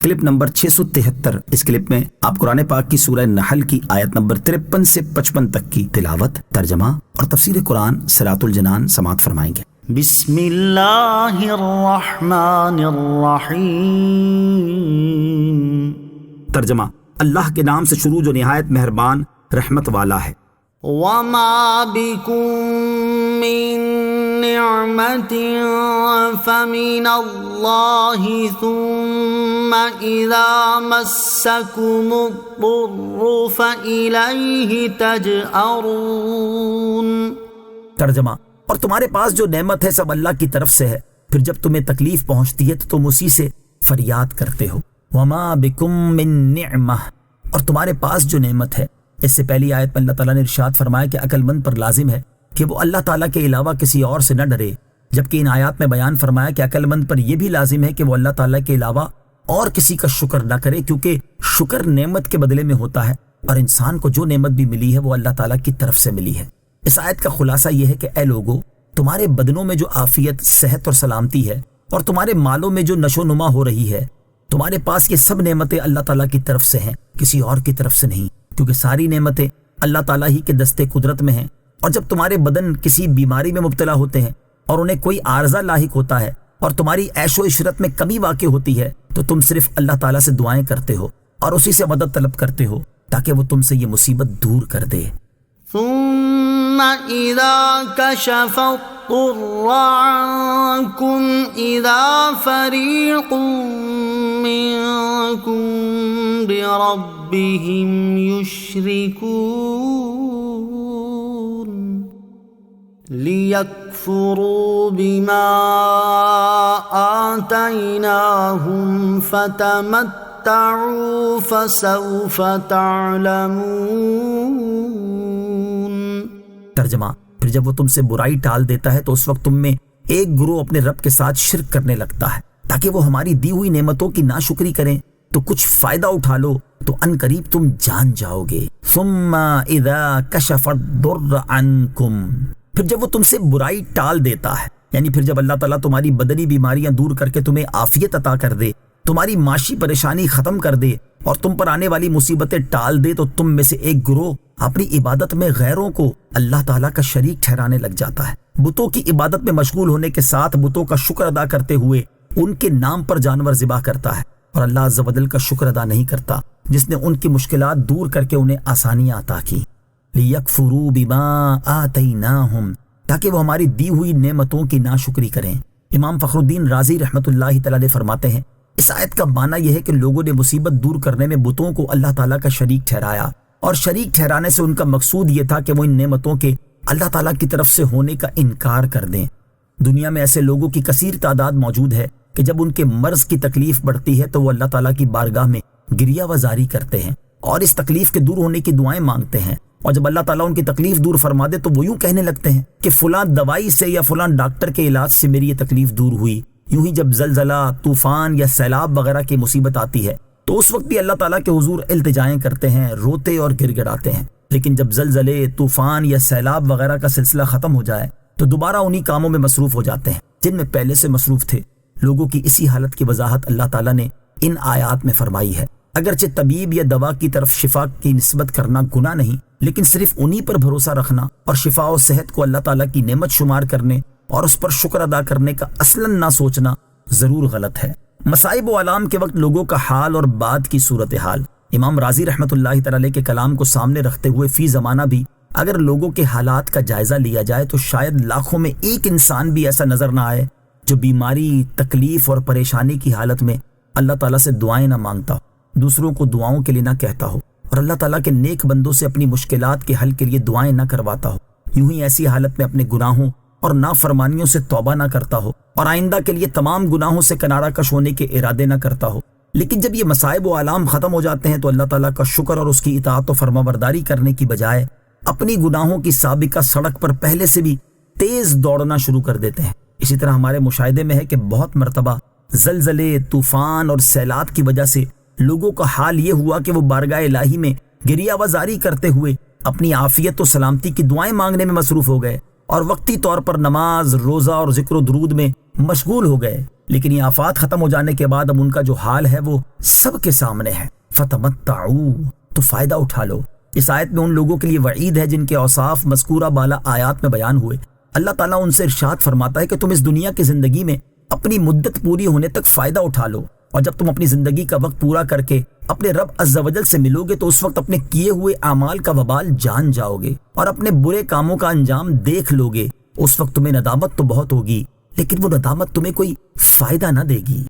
Clip number 673۔ اس clip میں آپ قرآن پاک کی سورہ نحل کی آیت نمبر 53 سے 55 تک کی تلاوت، ترجمہ اور تفسیر قرآن صراط الجنان سماعت فرمائیں گے۔ بسم اللہ الرحمن الرحیم۔ ترجمہ: اللہ کے نام سے شروع جو نہایت مہربان رحمت والا ہے۔ وما بكم من نعمة فمن اللہ ثم اذا مسکم الضر فإلیہ تجأرون۔ ترجمہ: اور تمہارے پاس جو نعمت ہے سب اللہ کی طرف سے ہے، پھر جب تمہیں تکلیف پہنچتی ہے تو تم اسی سے فریاد کرتے ہو۔ وما بکم من نعمہ، اور تمہارے پاس جو نعمت ہے۔ اس سے پہلی آیت میں اللہ تعالیٰ نے ارشاد فرمایا کہ عقل مند پر لازم ہے کہ وہ اللہ تعالیٰ کے علاوہ کسی اور سے نہ ڈرے، جبکہ ان آیات میں بیان فرمایا کہ عقل مند پر یہ بھی لازم ہے کہ وہ اللہ تعالیٰ کے علاوہ اور کسی کا شکر نہ کرے، کیونکہ شکر نعمت کے بدلے میں ہوتا ہے، اور انسان کو جو نعمت بھی ملی ہے وہ اللہ تعالیٰ کی طرف سے ملی ہے۔ اس آیت کا خلاصہ یہ ہے کہ اے لوگو، تمہارے بدنوں میں جو عافیت، صحت اور سلامتی ہے، اور تمہارے مالوں میں جو نشو و نما ہو رہی ہے، تمہارے پاس یہ سب نعمتیں اللہ تعالیٰ کی طرف سے ہیں، کسی اور کی طرف سے نہیں، کیونکہ ساری نعمتیں اللہ تعالیٰ ہی کے دستے قدرت میں ہیں۔ اور جب تمہارے بدن کسی بیماری میں مبتلا ہوتے ہیں اور انہیں کوئی عارضہ لاحق ہوتا ہے اور تمہاری عیش و عشرت میں کمی واقع ہوتی ہے، تو تم صرف اللہ تعالیٰ سے دعائیں کرتے ہو اور اسی سے مدد طلب کرتے ہو تاکہ وہ تم سے یہ مصیبت دور کر دے۔ ثم اذا کشف الضر عنکم اذا فریق منکم بربهم یشرکون لیکفروا بما آتیناہم فتمتعوا فسوف تعلمون۔ ترجمہ: پھر جب وہ تم سے برائی ٹال دیتا ہے تو اس وقت تم میں ایک گروہ اپنے رب کے ساتھ شرک کرنے لگتا ہے تاکہ وہ ہماری دی ہوئی نعمتوں کی ناشکری کریں، تو کچھ فائدہ اٹھا لو تو ان قریب تم جان جاؤ گے۔ ثم اذا کشف الضر عنکم، پھر جب وہ تم سے برائی ٹال دیتا ہے، یعنی پھر جب اللہ تعالیٰ تمہاری بدنی بیماریاں دور کر کے تمہیں عافیت عطا کر دے، تمہاری معاشی پریشانی ختم کر دے اور تم پر آنے والی مصیبتیں ٹال دے، تو تم میں سے ایک گروہ اپنی عبادت میں غیروں کو اللہ تعالیٰ کا شریک ٹھہرانے لگ جاتا ہے۔ بتوں کی عبادت میں مشغول ہونے کے ساتھ بتوں کا شکر ادا کرتے ہوئے ان کے نام پر جانور ذبح کرتا ہے، اور اللہ عز و جل کا شکر ادا نہیں کرتا جس نے ان کی مشکلات دور کر کے انہیں آسانیاں عطا کی۔ لیکفروا بما آتیناہم، تاکہ وہ ہماری دی ہوئی نعمتوں کی ناشکری کریں۔ امام فخر الدین رازی رحمۃ اللہ تعالی فرماتے ہیں، اس آیت کا معنی یہ ہے کہ لوگوں نے مصیبت دور کرنے میں بتوں کو اللہ تعالیٰ کا شریک ٹھہرایا، اور شریک ٹھہرانے سے ان کا مقصود یہ تھا کہ وہ ان نعمتوں کے اللہ تعالیٰ کی طرف سے ہونے کا انکار کر دیں۔ دنیا میں ایسے لوگوں کی کثیر تعداد موجود ہے کہ جب ان کے مرض کی تکلیف بڑھتی ہے تو وہ اللہ تعالیٰ کی بارگاہ میں گریہ وزاری کرتے ہیں اور اس تکلیف کے دور ہونے کی دعائیں مانگتے ہیں، اور جب اللہ تعالیٰ ان کی تکلیف دور فرما دے تو وہ یوں کہنے لگتے ہیں کہ فلاں دوائی سے یا فلاں ڈاکٹر کے علاج سے میری یہ تکلیف دور ہوئی۔ یوں ہی جب زلزلہ، طوفان یا سیلاب وغیرہ کی مصیبت آتی ہے تو اس وقت بھی اللہ تعالیٰ کے حضور التجائیں کرتے ہیں، روتے اور گر گڑاتے ہیں، لیکن جب زلزلے، طوفان یا سیلاب وغیرہ کا سلسلہ ختم ہو جائے تو دوبارہ انہی کاموں میں مصروف ہو جاتے ہیں جن میں پہلے سے مصروف تھے۔ لوگوں کی اسی حالت کی وضاحت اللہ تعالیٰ نے ان آیات میں فرمائی ہے۔ اگرچہ طبیب یا دوا کی طرف شفا کی نسبت کرنا گناہ نہیں، لیکن صرف انہی پر بھروسہ رکھنا اور شفا و صحت کو اللہ تعالیٰ کی نعمت شمار کرنے اور اس پر شکر ادا کرنے کا اصلاً نہ سوچنا ضرور غلط ہے۔ مصائب و آلام کے وقت لوگوں کا حال اور بعد کی صورتحال، امام رازی رحمۃ اللہ تعالی کے کلام کو سامنے رکھتے ہوئے فی زمانہ بھی اگر لوگوں کے حالات کا جائزہ لیا جائے تو شاید لاکھوں میں ایک انسان بھی ایسا نظر نہ آئے جو بیماری، تکلیف اور پریشانی کی حالت میں اللہ تعالیٰ سے دعائیں نہ مانگتا ہو، دوسروں کو دعاؤں کے لیے نہ کہتا ہو، اور اللہ تعالیٰ کے نیک بندوں سے اپنی مشکلات کے حل کے لیے دعائیں نہ کرواتا ہو۔ یوں ہی ایسی حالت میں اپنے گناہوں اور نافرمانیوں سے توبہ نہ کرتا ہو اور آئندہ کے لیے تمام گناہوں سے کنارہ کش ہونے کے ارادے نہ کرتا ہو۔ لیکن جب یہ مصائب و آلام ختم ہو جاتے ہیں تو اللہ تعالیٰ کا شکر اور اس کی اطاعت و فرمانبرداری کرنے کی بجائے اپنی گناہوں کی سابقہ سڑک پر پہلے سے بھی تیز دوڑنا شروع کر دیتے ہیں۔ اسی طرح ہمارے مشاہدے میں ہے کہ بہت مرتبہ زلزلے، طوفان اور سیلاب کی وجہ سے لوگوں کا حال یہ ہوا کہ وہ بارگاہ الہی میں گریہ وزاری کرتے ہوئے اپنی عافیت و سلامتی کی دعائیں مانگنے میں مصروف ہو گئے اور وقتی طور پر نماز، روزہ اور ذکر و درود میں مشغول ہو گئے، لیکن یہ آفات ختم ہو جانے کے بعد اب ان کا جو حال ہے وہ سب کے سامنے ہے۔ فتمتعوا، تو فائدہ اٹھا لو۔ اس آیت میں ان لوگوں کے لیے وعید ہے جن کے اوصاف مذکورہ بالا آیات میں بیان ہوئے۔ اللہ تعالیٰ ان سے ارشاد فرماتا ہے کہ تم اس دنیا کی زندگی میں اپنی مدت پوری ہونے تک فائدہ اٹھا لو، اور جب تم اپنی زندگی کا وقت پورا کر کے اپنے رب عز و جل سے ملو گے تو اس وقت اپنے کیے ہوئے اعمال کا وبال جان جاؤ گے اور اپنے برے کاموں کا انجام دیکھ لو گے۔ اس وقت تمہیں ندامت تو بہت ہوگی، لیکن وہ ندامت تمہیں کوئی فائدہ نہ دے گی۔